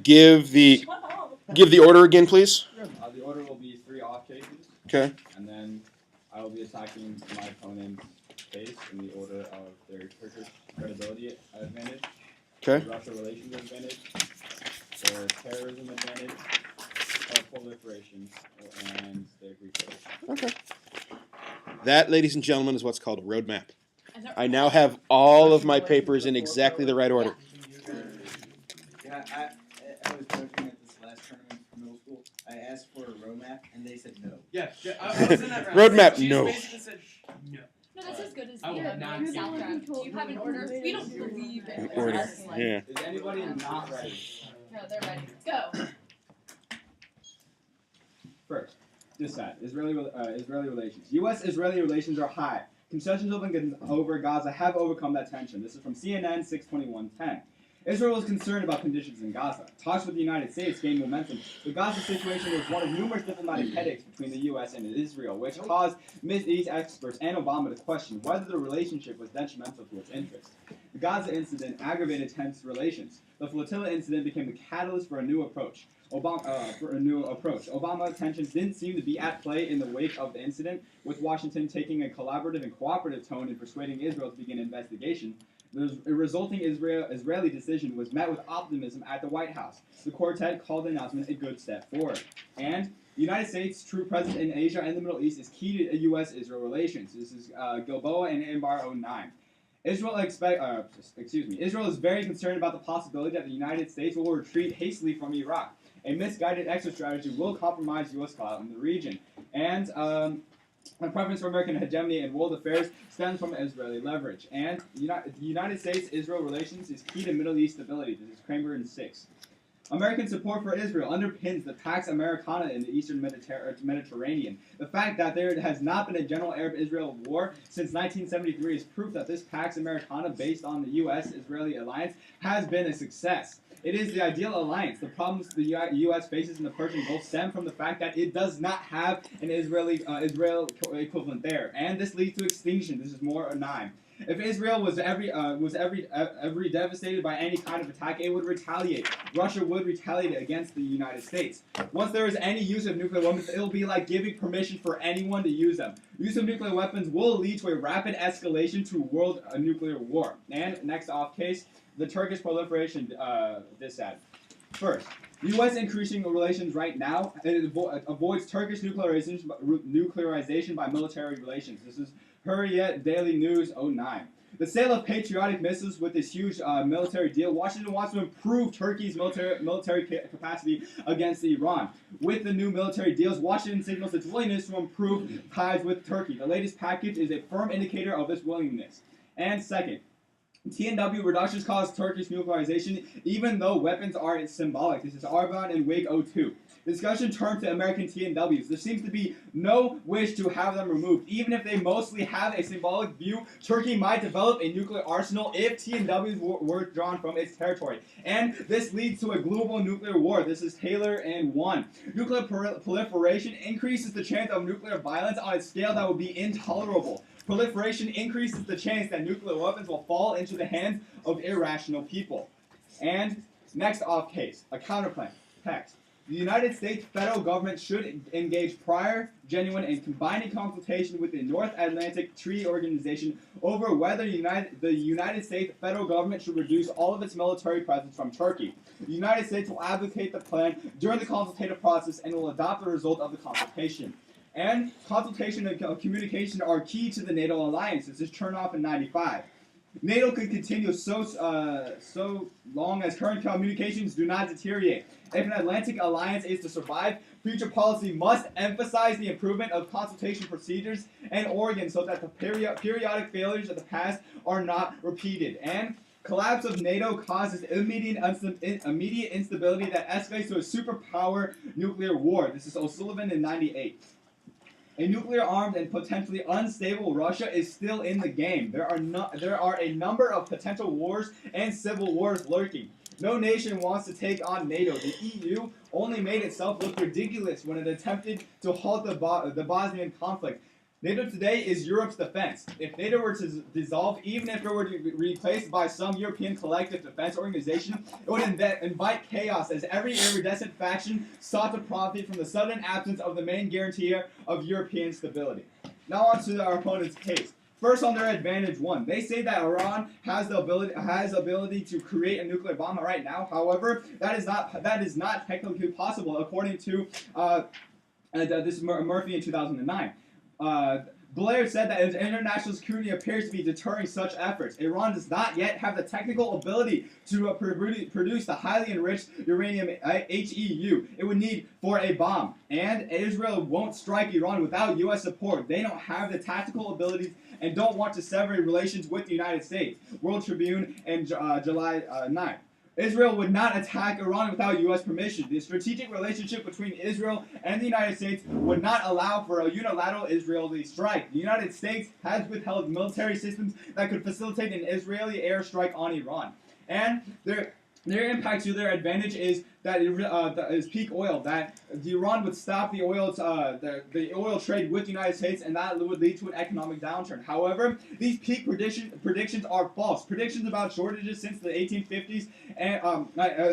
Give the order again, please. The order will be 3 off cases. Okay. And then I will be attacking my opponent's case in the order of their Turkish credibility advantage, Okay. Russia relations advantage, their terrorism advantage, proliferation, and their Greek relations. Okay. That, ladies and gentlemen, is what's called a roadmap. I now have all of my papers in exactly the right order. Yeah, I was joking at this last tournament in middle school. I asked for a roadmap, and they said no. Yeah, I was in that round. Roadmap, She no. basically said no. No, that's as good as I will yeah, not you're see not that. right. Do you have an order? We don't believe it. Order. Yeah. Is anybody not ready? No, they're ready. Go. First, this side, Israeli relations. U.S.-Israeli relations are high. Concessions over Gaza have overcome that tension. This is from CNN 6/21/10. Israel is concerned about conditions in Gaza. Talks with the United States gained momentum. The Gaza situation was one of numerous diplomatic headaches between the U.S. and Israel, which caused Mideast experts and Obama to question whether the relationship was detrimental to its interests. The Gaza incident aggravated tense relations. The flotilla incident became the catalyst for a new approach. Obama tensions didn't seem to be at play in the wake of the incident, with Washington taking a collaborative and cooperative tone in persuading Israel to begin an investigation. The resulting Israeli decision was met with optimism at the White House. The quartet called the announcement a good step forward. And the United States' true presence in Asia and the Middle East is key to U.S.-Israel relations. This is Gilboa and Anbar 09. Israel is very concerned about the possibility that the United States will retreat hastily from Iraq. A misguided exit strategy will compromise U.S. clout in the region. And a preference for American hegemony in world affairs stems from Israeli leverage. And the United States-Israel relations is key to Middle East stability. This is Kramer and 6. American support for Israel underpins the Pax Americana in the Eastern Mediterranean. The fact that there has not been a general Arab-Israel war since 1973 is proof that this Pax Americana, based on the U.S.-Israeli alliance, has been a success. It is the ideal alliance. The problems the U.S. faces in the Persian Gulf stem from the fact that it does not have an Israel equivalent there, and this leads to extinction. This is more 9. If Israel was ever devastated by any kind of attack, it would retaliate. Russia would retaliate against the United States. Once there is any use of nuclear weapons, it will be like giving permission for anyone to use them. Use of nuclear weapons will lead to a rapid escalation to world nuclear war. And next off case, the Turkish proliferation disad. First, the U.S. increasing relations right now, it avoids Turkish nuclearization by military relations. This is Hurriyet Daily News 09. The sale of patriotic missiles with this huge military deal, Washington wants to improve Turkey's military capacity against Iran. With the new military deals, Washington signals its willingness to improve ties with Turkey. The latest package is a firm indicator of this willingness. And second, TNW reductions cause Turkish nuclearization, even though weapons are symbolic. This is Arvan and Wig 02. Discussion turned to American TNWs. There seems to be no wish to have them removed. Even if they mostly have a symbolic view, Turkey might develop a nuclear arsenal if TNWs were withdrawn from its territory. And this leads to a global nuclear war. This is Taylor and 1. Nuclear proliferation increases the chance of nuclear violence on a scale that would be intolerable. Proliferation increases the chance that nuclear weapons will fall into the hands of irrational people. And next off case, a counterclaim. Text. The United States federal government should engage prior, genuine, and combining consultation with the North Atlantic Treaty Organization over whether the United States federal government should reduce all of its military presence from Turkey. The United States will advocate the plan during the consultative process and will adopt the result of the consultation. And consultation and communication are key to the NATO alliance. This is Chernoff in 95. NATO could continue so long as current communications do not deteriorate. If an Atlantic alliance is to survive, future policy must emphasize the improvement of consultation procedures and organs so that the periodic failures of the past are not repeated. And collapse of NATO causes immediate instability that escalates to a superpower nuclear war. This is O'Sullivan in 98. A nuclear-armed and potentially unstable Russia is still in the game. There are a number of potential wars and civil wars lurking. No nation wants to take on NATO. The EU only made itself look ridiculous when it attempted to halt the Bosnian conflict. NATO today is Europe's defense. If NATO were to dissolve, even if it were to be replaced by some European collective defense organization, it would invite chaos as every iridescent faction sought to profit from the sudden absence of the main guarantor of European stability. Now on to our opponent's case. First, on their advantage one, they say that Iran has the ability to create a nuclear bomb right now. However, that is not technically possible, according to this Murphy in 2009. Blair said that international security appears to be deterring such efforts. Iran does not yet have the technical ability to produce the highly enriched uranium HEU it would need for a bomb. And Israel won't strike Iran without U.S. support. They don't have the tactical abilities and don't want to sever relations with the United States. World Tribune in July 9. Israel would not attack Iran without U.S. permission. The strategic relationship between Israel and the United States would not allow for a unilateral Israeli strike. The United States has withheld military systems that could facilitate an Israeli airstrike on Iran. And their impact to their advantage is that is peak oil. That Iran would stop the oil trade with the United States, and that would lead to an economic downturn. However, these peak predictions are false. Predictions about shortages since the 1850s and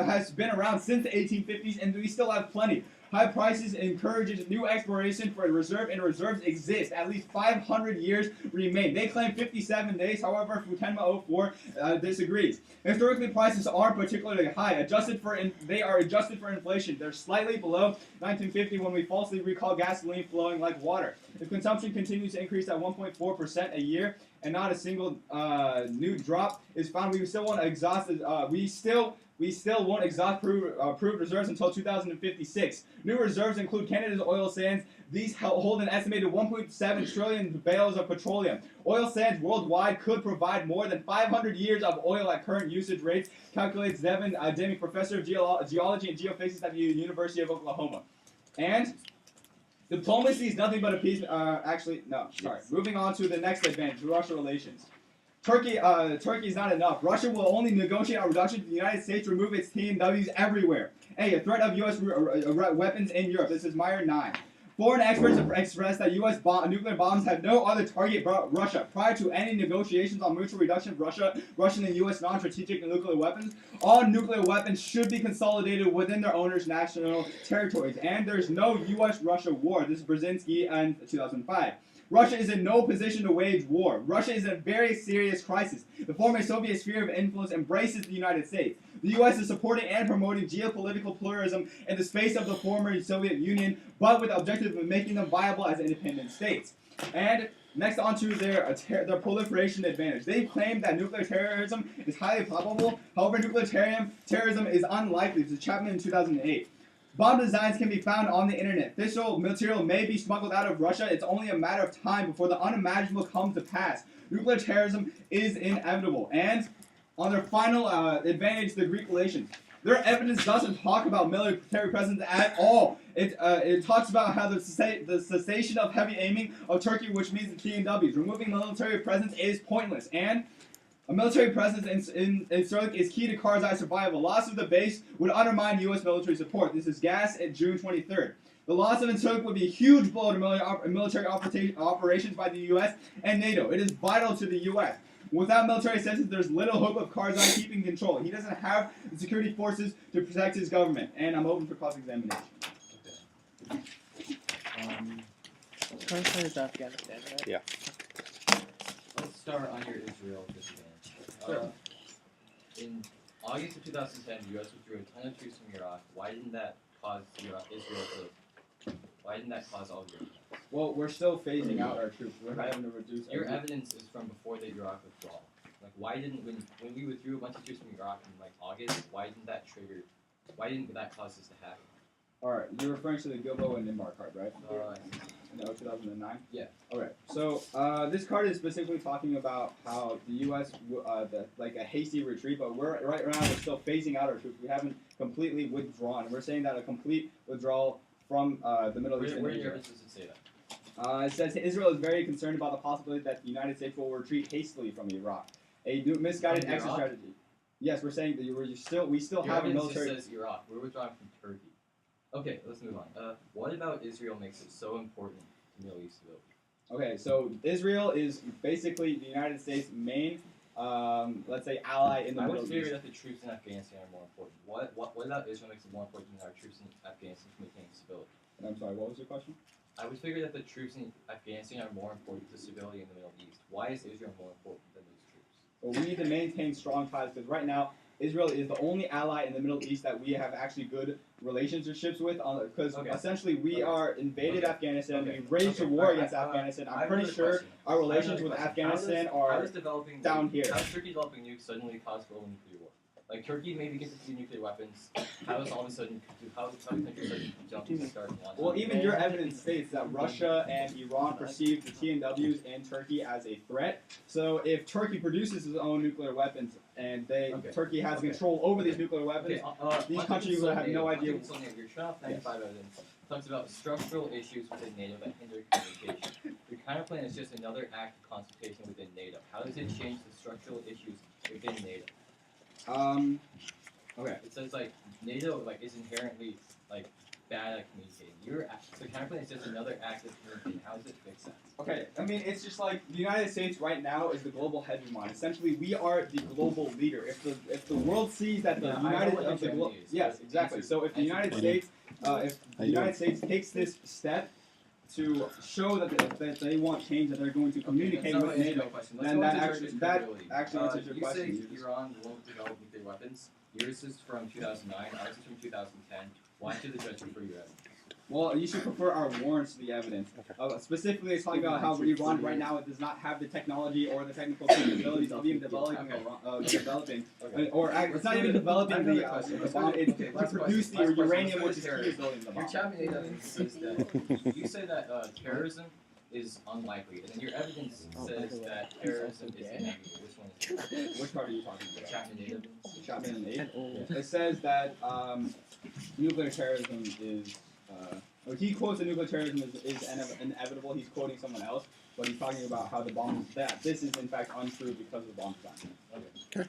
has been around since the 1850s, and we still have plenty. High prices encourages new exploration for a reserve, and reserves exist. At least 500 years remain. They claim 57 days. However, Futenma 04 disagrees. Historically, prices aren't particularly high. They are adjusted for inflation. They're slightly below 1950 when we falsely recall gasoline flowing like water. If consumption continues to increase at 1.4% a year and not a single new drop is found, we still won't exhaust. We still won't exhaust proved reserves until 2056. New reserves include Canada's oil sands. These hold an estimated 1.7 trillion barrels of petroleum. Oil sands worldwide could provide more than 500 years of oil at current usage rates, calculates Devin Demi, professor of geology and geophysics at the University of Oklahoma. And diplomacy is nothing but a peace. Moving on to the next advantage, Russia relations. Turkey is not enough. Russia will only negotiate a reduction to the United States, remove its TMWs everywhere. A threat of U.S. weapons in Europe. This is Meyer 9. Foreign experts have expressed that U.S. nuclear bombs have no other target but Russia. Prior to any negotiations on mutual reduction of Russian and U.S. non-strategic nuclear weapons, all nuclear weapons should be consolidated within their owners' national territories. And there's no U.S.-Russia war. This is Brzezinski in 2005. Russia is in no position to wage war. Russia is in a very serious crisis. The former Soviet sphere of influence embraces the United States. The U.S. is supporting and promoting geopolitical pluralism in the space of the former Soviet Union, but with the objective of making them viable as independent states. And next on to their proliferation advantage. They claim that nuclear terrorism is highly probable. However, nuclear terrorism is unlikely. This is Chapman in 2008. Bomb designs can be found on the internet. Fissile material may be smuggled out of Russia. It's only a matter of time before the unimaginable comes to pass. Nuclear terrorism is inevitable. And on their final advantage, the Greek relations. Their evidence doesn't talk about military presence at all. It talks about how the cessation of heavy aiming of Turkey, which means the TNWs. Removing military presence is pointless. And a military presence in Sterling is key to Karzai's survival. Loss of the base would undermine U.S. military support. This is Gass at June 23rd. The loss of Incirlik would be a huge blow to military operations by the U.S. and NATO. It is vital to the U.S. Without military assistance, there's little hope of Karzai keeping control. He doesn't have the security forces to protect his government. And I'm open for cross-examination. Karzai is Afghanistan, right? Yeah. Let's start on your Israel disadvantage. In August of 2010, the U.S. withdrew a ton of troops from Iraq. Why didn't that cause Why didn't that cause all Europe? Well, we're still phasing out our troops. We're having to reduce. Your evidence is from before the Iraq withdrawal. Like, why didn't when we withdrew a bunch of troops from Iraq in like August? Why didn't that cause this to happen? All right, you're referring to the Gilbo and Nimbar card, right? No, 2009? Yeah. Okay, so this card is specifically talking about how the U.S. like a hasty retreat, but we're still phasing out our troops. We haven't completely withdrawn. We're saying that a complete withdrawal from the Middle East. Where in your evidence does it say that? It says Israel is very concerned about the possibility that the United States will retreat hastily from Iraq. A misguided exit strategy. Yes, we're saying that we still have a military. Just says Iraq. We're withdrawing from Turkey. Okay, let's move on. What about Israel makes it so important to Middle East stability? Okay, so Israel is basically the United States' main, let's say, ally in the I Middle would figure East. that the troops in Afghanistan are more important. What about Israel makes it more important than our troops in Afghanistan to maintain stability? I'm sorry, what was your question? I would figure that the troops in Afghanistan are more important to stability in the Middle East. Why is Israel more important than those troops? Well, we need to maintain strong ties because right now Israel is the only ally in the Middle East that we have actually good relationships with. Because Okay. essentially we Okay. are invaded Okay. Afghanistan, Okay. we raged a war Alright, against Afghanistan. I I'm have pretty another sure question. our I have relations another with question. Afghanistan How are does developing down nukes- here. How does Turkey developing nukes suddenly cause global nuclear war? Like Turkey maybe gets a few nuclear weapons. How does all of a sudden how do countries suddenly jump and start launching? Well, even your evidence states that Russia and Iran perceive the TNWs in Turkey as a threat. So if Turkey produces its own nuclear weapons and Okay. Turkey has Okay. control over these nuclear weapons, Okay, these one countries thing will have no one idea- thing that's on there, your Trump 95 evidence talks about structural issues within NATO that hinder communication. Your counterplan is just another act of consultation within NATO. How does it change the structural issues within NATO? Okay. It says like NATO like is inherently like bad at communicating. So counterplan is just another act of communicating. How does it fix that? Okay, I mean, it's just like the United States right now is the global hegemon. Essentially, we are the global leader. If the world sees that the Yeah, I know United what of the hegemony is. yes, exactly. So if the United How you States, if How the you United States takes this step to show that they want change, that they're going to communicate with NATO, then that actually answers your you question. say Iran won't develop nuclear weapons. Yours is from 2009. Ours is from 2010. Why should the judge prefer your evidence? Well, you should prefer our warrants to the evidence. Specifically, it's talking about how Iran right now does not have the technology or the technical capabilities of even developing, Okay. it's not even developing the bomb. It's Okay, to last produce question. the Last uranium, question. which is key to building the Your bomb. Chapman evidence says that you say that terrorism is unlikely, and then your evidence says that terrorism is inevitable. Which one is it? Which part are you talking The about? Chapman evidence. Chapman and Abe. It says that nuclear terrorism is. He quotes that nuclear terrorism is inevitable. He's quoting someone else, but he's talking about how the bomb is that this is in fact untrue because of the bomb design. Okay.